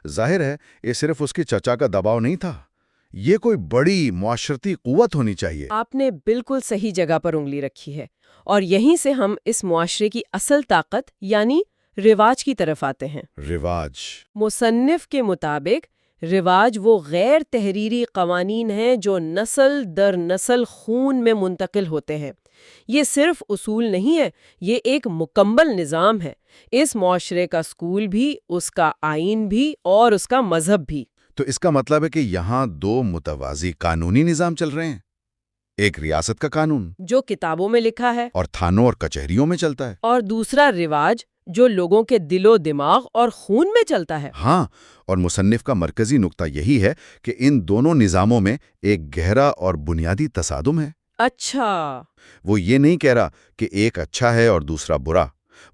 ظاہر ہے یہ صرف اس کے چچا کا دباؤ نہیں تھا، یہ کوئی بڑی معاشرتی قوت ہونی چاہیے۔ آپ نے بالکل صحیح جگہ پر انگلی رکھی ہے، اور یہیں سے ہم اس معاشرے کی اصل طاقت یعنی رواج کی طرف آتے ہیں۔ رواج؟ مصنف کے مطابق رواج وہ غیر تحریری قوانین ہیں جو نسل در نسل خون میں منتقل ہوتے ہیں۔ یہ صرف اصول نہیں ہے، یہ ایک مکمل نظام ہے۔ اس معاشرے کا اسکول بھی، اس کا آئین بھی اور اس کا مذہب بھی۔ تو اس کا مطلب ہے کہ یہاں دو متوازی قانونی نظام چل رہے ہیں، ایک ریاست کا قانون جو کتابوں میں لکھا ہے اور تھانوں اور کچہریوں میں چلتا ہے، اور دوسرا رواج جو لوگوں کے دل و دماغ اور خون میں چلتا ہے۔ ہاں، اور مصنف کا مرکزی نقطہ یہی ہے کہ ان دونوں نظاموں میں ایک گہرا اور بنیادی تصادم ہے۔ اچھا۔ وہ یہ نہیں کہہ رہا کہ ایک اچھا ہے اور دوسرا برا،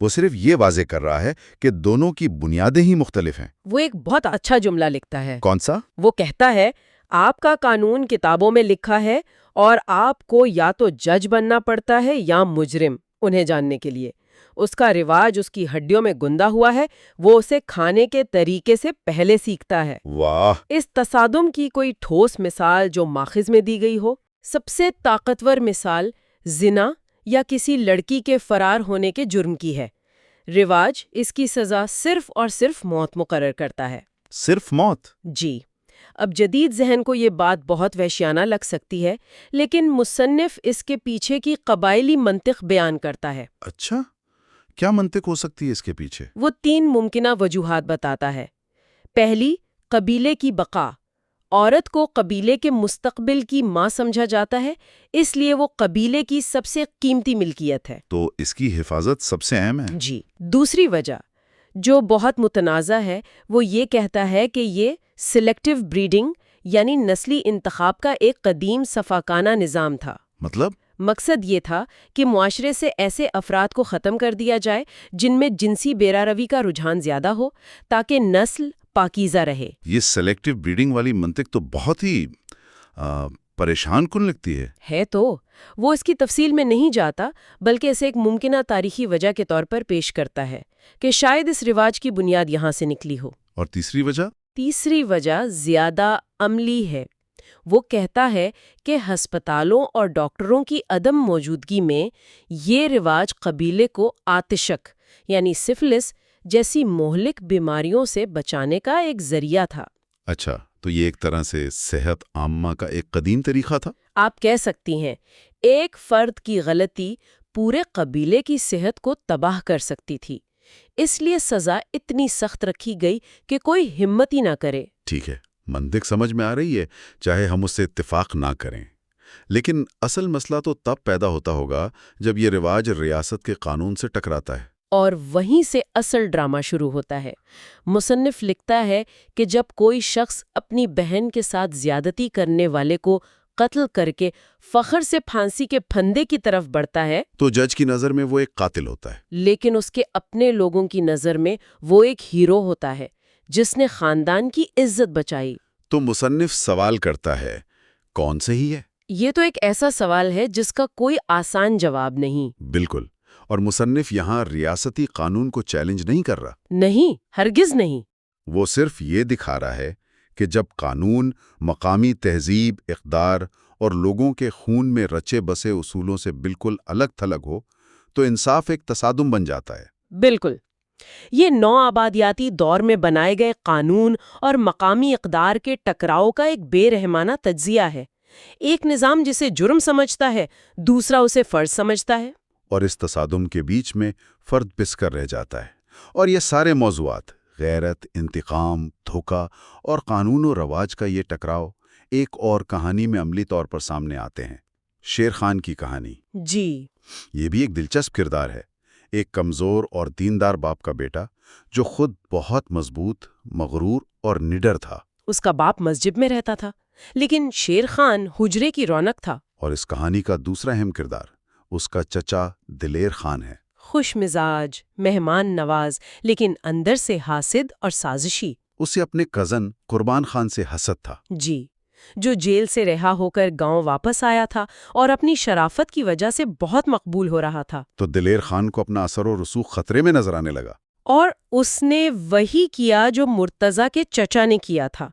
وہ صرف یہ واضح کر رہا ہے کہ دونوں کی بنیادیں ہی مختلف ہیں۔ وہ ایک بہت اچھا جملہ لکھتا ہے۔ کون سا؟ وہ کہتا ہے، آپ کا قانون کتابوں میں لکھا ہے اور آپ کو یا تو جج بننا پڑتا ہے یا مجرم انہیں جاننے کے لیے۔ اس کا رواج اس کی ہڈیوں میں گندا ہوا ہے، وہ اسے کھانے کے طریقے سے پہلے سیکھتا ہے۔ واہ! اس تصادم کی کوئی ٹھوس مثال جو ماخذ میں دی گئی ہو؟ سب سے طاقتور مثال زنا یا کسی لڑکی کے فرار ہونے کے جرم کی ہے۔ رواج اس کی سزا صرف اور صرف موت مقرر کرتا ہے۔ صرف موت؟ جی، اب جدید ذہن کو یہ بات بہت وحشیانہ لگ سکتی ہے، لیکن مصنف اس کے پیچھے کی قبائلی منطق بیان کرتا ہے۔ اچھا، کیا منطق ہو سکتی ہے اس کے پیچھے؟ وہ 3 ممکنہ وجوہات بتاتا ہے۔ پہلی، قبیلے کی بقا۔ عورت کو قبیلے کے مستقبل کی ماں سمجھا جاتا ہے، اس لیے وہ قبیلے کی سب سے قیمتی ملکیت ہے۔ تو اس کی حفاظت سب سے اہم ہے۔ جی۔ دوسری وجہ، جو بہت متنازع ہے، وہ یہ کہتا ہے کہ یہ سلیکٹیو بریڈنگ یعنی نسلی انتخاب کا ایک قدیم صفاکانہ نظام تھا۔ مطلب؟ مقصد یہ تھا کہ معاشرے سے ایسے افراد کو ختم کر دیا جائے جن میں جنسی بیراروی کا رجحان زیادہ ہو تاکہ نسل پاکیزہ رہے۔ یہ سلیکٹیو بریڈنگ والی منطق تو بہت ہی پریشان کن لگتی ہے۔ تو وہ اس کی تفصیل میں نہیں جاتا، بلکہ اسے ایک ممکنہ تاریخی وجہ کے طور پر پیش کرتا ہے کہ شاید اس رواج کی بنیاد یہاں سے نکلی ہو۔ اور تیسری وجہ؟ تیسری وجہ زیادہ عملی ہے۔ وہ کہتا ہے کہ ہسپتالوں اور ڈاکٹروں کی عدم موجودگی میں یہ رواج قبیلے کو آتشک یعنی سفلس جیسی مہلک بیماریوں سے بچانے کا ایک ذریعہ تھا۔ اچھا، تو یہ ایک طرح سے صحت عامہ کا ایک قدیم طریقہ تھا؟ آپ کہہ سکتی ہیں، ایک فرد کی غلطی پورے قبیلے کی صحت کو تباہ کر سکتی تھی، اس لیے سزا اتنی سخت رکھی گئی کہ کوئی ہمت ہی نہ کرے۔ ٹھیک ہے، منطق سمجھ میں آ رہی ہے، چاہے ہم اس سے اتفاق نہ کریں۔ لیکن اصل مسئلہ تو تب پیدا ہوتا ہوگا جب یہ رواج ریاست کے قانون سے ٹکراتا ہے۔ اور وہیں سے اصل ڈرامہ شروع ہوتا ہے۔ مصنف لکھتا ہے کہ جب کوئی شخص اپنی بہن کے ساتھ زیادتی کرنے والے کو قتل کر کے فخر سے پھانسی کے پھندے کی طرف بڑھتا ہے تو جج کی نظر میں وہ ایک قاتل ہوتا ہے، لیکن اس کے اپنے لوگوں کی نظر میں وہ ایک ہیرو ہوتا ہے جس نے خاندان کی عزت بچائی۔ تو مصنف سوال کرتا ہے، کون صحیح ہے؟ یہ تو ایک ایسا سوال ہے جس کا کوئی آسان جواب نہیں۔ بالکل، اور مصنف یہاں ریاستی قانون کو چیلنج نہیں کر رہا۔ نہیں، ہرگز نہیں۔ وہ صرف یہ دکھا رہا ہے کہ جب قانون مقامی تہذیب، اقدار اور لوگوں کے خون میں رچے بسے اصولوں سے بالکل الگ تھلگ ہو تو انصاف ایک تصادم بن جاتا ہے۔ بالکل۔ یہ نو آبادیاتی دور میں بنائے گئے قانون اور مقامی اقدار کے ٹکراؤ کا ایک بے رحمانہ تجزیہ ہے۔ ایک نظام جسے جرم سمجھتا ہے، دوسرا اسے فرض سمجھتا ہے۔ اور اس تصادم کے بیچ میں فرد پس کر رہ جاتا ہے۔ اور یہ سارے موضوعات، غیرت، انتقام، دھوکہ اور قانون و رواج کا یہ ٹکراؤ ایک اور کہانی میں عملی طور پر سامنے آتے ہیں، شیر خان کی کہانی۔ جی۔ یہ بھی ایک دلچسپ کردار ہے، ایک کمزور اور دیندار باپ کا بیٹا جو خود بہت مضبوط، مغرور اور نڈر تھا۔ اس کا باپ مسجد میں رہتا تھا، لیکن شیر خان حجرے کی رونق تھا۔ اور اس کہانی کا دوسرا اہم کردار اس کا چچا دلیر خان ہے، خوش مزاج، مہمان نواز، لیکن اندر سے حاسد اور سازشی۔ اسے اپنے کزن قربان خان سے حسد تھا۔ جی، جو جیل سے رہا ہو کر گاؤں واپس آیا تھا اور اپنی شرافت کی وجہ سے بہت مقبول ہو رہا تھا۔ تو دلیر خان کو اپنا اثر و رسوخ خطرے میں نظر آنے لگا۔ اور اس نے وہی کیا جو مرتضیٰ کے چچا نے کیا تھا،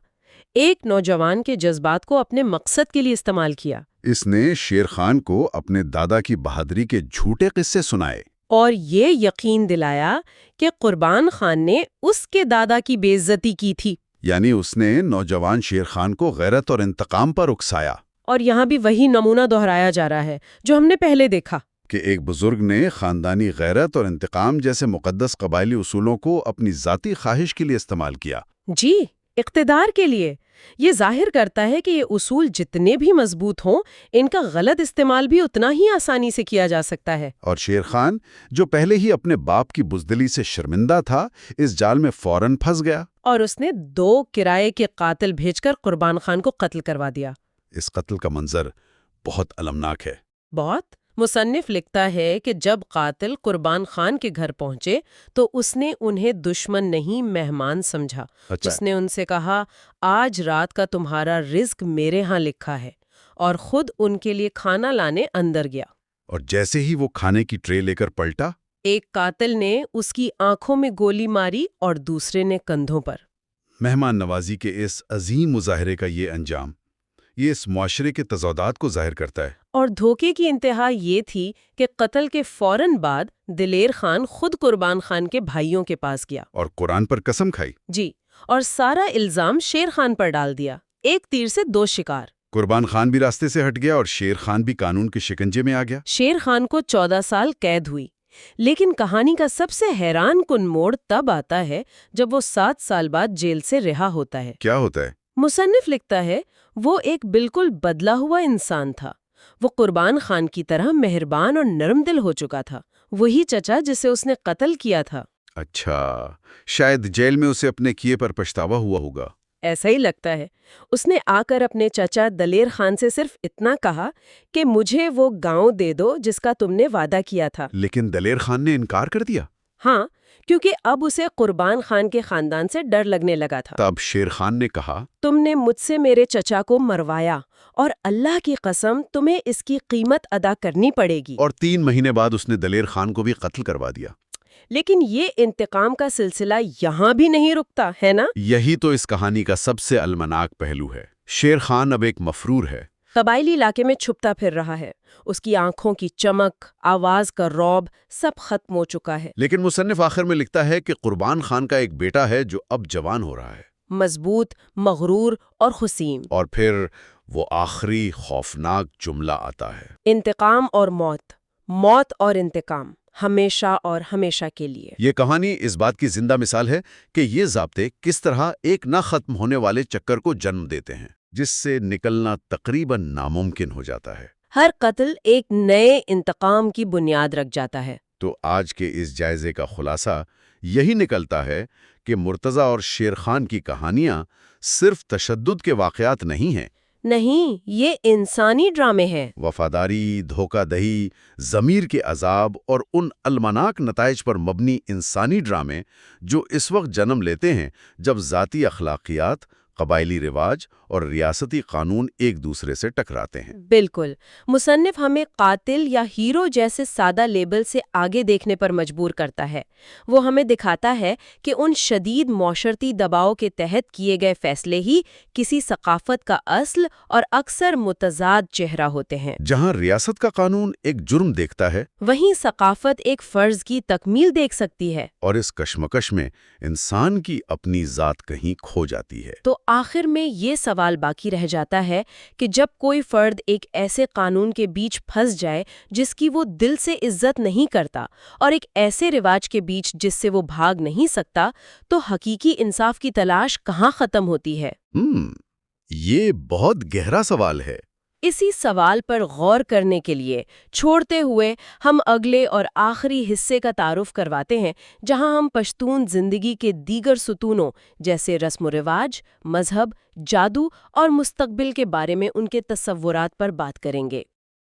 ایک نوجوان کے جذبات کو اپنے مقصد کے لیے استعمال کیا۔ اس نے شیر خان کو اپنے دادا کی بہادری کے جھوٹے قصے سنائے اور یہ یقین دلایا کہ قربان خان نے اس کے دادا کی بے عزتی کی تھی۔ یعنی اس نے نوجوان شیر خان کو غیرت اور انتقام پر اکسایا۔ اور یہاں بھی وہی نمونہ دہرایا جا رہا ہے جو ہم نے پہلے دیکھا کہ ایک بزرگ نے خاندانی غیرت اور انتقام جیسے مقدس قبائلی اصولوں کو اپنی ذاتی خواہش کے لیے استعمال کیا۔ جی، اقتدار کے لیے۔ یہ ظاہر کرتا ہے کہ یہ اصول جتنے بھی مضبوط ہوں، ان کا غلط استعمال بھی اتنا ہی آسانی سے کیا جا سکتا ہے۔ اور شیر خان، جو پہلے ہی اپنے باپ کی بزدلی سے شرمندہ تھا، اس جال میں فوراً پھنس گیا۔ اور اس نے 2 کرائے کے قاتل بھیج کر قربان خان کو قتل کروا دیا۔ اس قتل کا منظر بہت المناک ہے۔ بہت۔ مصنف لکھتا ہے کہ جب قاتل قربان خان کے گھر پہنچے تو اس نے انہیں دشمن نہیں مہمان سمجھا۔ اس نے ان سے کہا، آج رات کا تمہارا رزق میرے ہاں لکھا ہے، اور خود ان کے لیے کھانا لانے اندر گیا۔ اور جیسے ہی وہ کھانے کی ٹرے لے کر پلٹا، ایک قاتل نے اس کی آنکھوں میں گولی ماری اور دوسرے نے کندھوں پر۔ مہمان نوازی کے اس عظیم مظاہرے کا یہ انجام، یہ اس معاشرے کے تضادات کو ظاہر کرتا ہے۔ اور دھوکے کی انتہا یہ تھی کہ قتل کے فوراً بعد دلیر خان خود قربان خان کے بھائیوں کے پاس گیا اور قرآن پر قسم کھائی۔ جی، اور سارا الزام شیر خان پر ڈال دیا۔ ایک تیر سے دو شکار۔ قربان خان بھی راستے سے ہٹ گیا اور شیر خان بھی قانون کے شکنجے میں آ گیا۔ شیر خان کو 14 سال قید ہوئی، لیکن کہانی کا سب سے حیران کن موڑ تب آتا ہے جب وہ 7 سال بعد جیل سے رہا ہوتا ہے۔ کیا ہوتا ہے؟ مصنف لکھتا ہے وہ ایک بالکل بدلا ہوا انسان تھا۔ وہ قربان خان کی طرح مہربان اور نرم دل ہو چکا تھا، وہی چچا جسے اس نے قتل کیا تھا۔ اچھا، شاید جیل میں اسے اپنے کیے پر پچھتاوا ہوا ہوگا۔ ایسا ہی لگتا ہے۔ اس نے آ کر اپنے چچا دلیر خان سے صرف اتنا کہا کہ مجھے وہ گاؤں دے دو جس کا تم نے وعدہ کیا تھا۔ لیکن دلیر خان نے انکار کر دیا۔ ہاں، کیونکہ اب اسے قربان خان کے خاندان سے ڈر لگنے لگا تھا۔ تب شیر خان نے کہا، تم نے مجھ سے میرے چچا کو مروایا اور اللہ کی قسم تمہیں اس کی قیمت ادا کرنی پڑے گی۔ اور 3 مہینے بعد اس نے دلیر خان کو بھی قتل کروا دیا۔ لیکن یہ انتقام کا سلسلہ یہاں بھی نہیں رکتا ہے نا؟ یہی تو اس کہانی کا سب سے المناک پہلو ہے۔ شیر خان اب ایک مفرور ہے۔ قبائلی علاقے میں چھپتا پھر رہا ہے۔ اس کی آنکھوں کی چمک، آواز کا رعب، سب ختم ہو چکا ہے۔ لیکن مصنف آخر میں لکھتا ہے کہ قربان خان کا ایک بیٹا ہے جو اب جوان ہو رہا ہے، مضبوط، مغرور اور حسین۔ اور پھر وہ آخری خوفناک جملہ آتا ہے، انتقام اور موت، موت اور انتقام، ہمیشہ اور ہمیشہ کے لیے۔ یہ کہانی اس بات کی زندہ مثال ہے کہ یہ ضابطے کس طرح ایک نہ ختم ہونے والے چکر کو جنم دیتے ہیں، جس سے نکلنا تقریباً ناممکن ہو جاتا ہے۔ ہر قتل ایک نئے انتقام کی بنیاد رکھ جاتا ہے۔ تو آج کے اس جائزے کا خلاصہ یہی نکلتا ہے کہ مرتضیٰ اور شیر خان کی کہانیاں صرف تشدد کے واقعات نہیں ہیں۔ نہیں، یہ انسانی ڈرامے ہیں۔ وفاداری، دھوکہ دہی، ضمیر کے عذاب اور ان المناک نتائج پر مبنی انسانی ڈرامے جو اس وقت جنم لیتے ہیں جب ذاتی اخلاقیات، قبائلی رواج اور ریاستی قانون ایک دوسرے سے ٹکراتے ہیں۔ بالکل۔ مصنف ہمیں قاتل یا ہیرو جیسے سادہ لیبل سے آگے دیکھنے پر مجبور کرتا ہے۔ وہ ہمیں دکھاتا ہے کہ ان شدید معاشرتی دباؤ کے تحت کیے گئے فیصلے ہی کسی ثقافت کا اصل اور اکثر متضاد چہرہ ہوتے ہیں۔ جہاں ریاست کا قانون ایک جرم دیکھتا ہے، وہیں ثقافت ایک فرض کی تکمیل دیکھ سکتی ہے۔ اور اس کشمکش میں انسان کی اپنی ذات کہیں کھو جاتی ہے۔ تو آخر میں یہ سوال باقی رہ جاتا ہے کہ جب کوئی فرد ایک ایسے قانون کے بیچ پھنس جائے جس کی وہ دل سے عزت نہیں کرتا، اور ایک ایسے رواج کے بیچ جس سے وہ بھاگ نہیں سکتا، تو حقیقی انصاف کی تلاش کہاں ختم ہوتی ہے؟ یہ بہت گہرا سوال ہے۔ اسی سوال پر غور کرنے کے لیے چھوڑتے ہوئے ہم اگلے اور آخری حصے کا تعارف کرواتے ہیں، جہاں ہم پشتون زندگی کے دیگر ستونوں جیسے رسم و رواج، مذہب، جادو اور مستقبل کے بارے میں ان کے تصورات پر بات کریں گے۔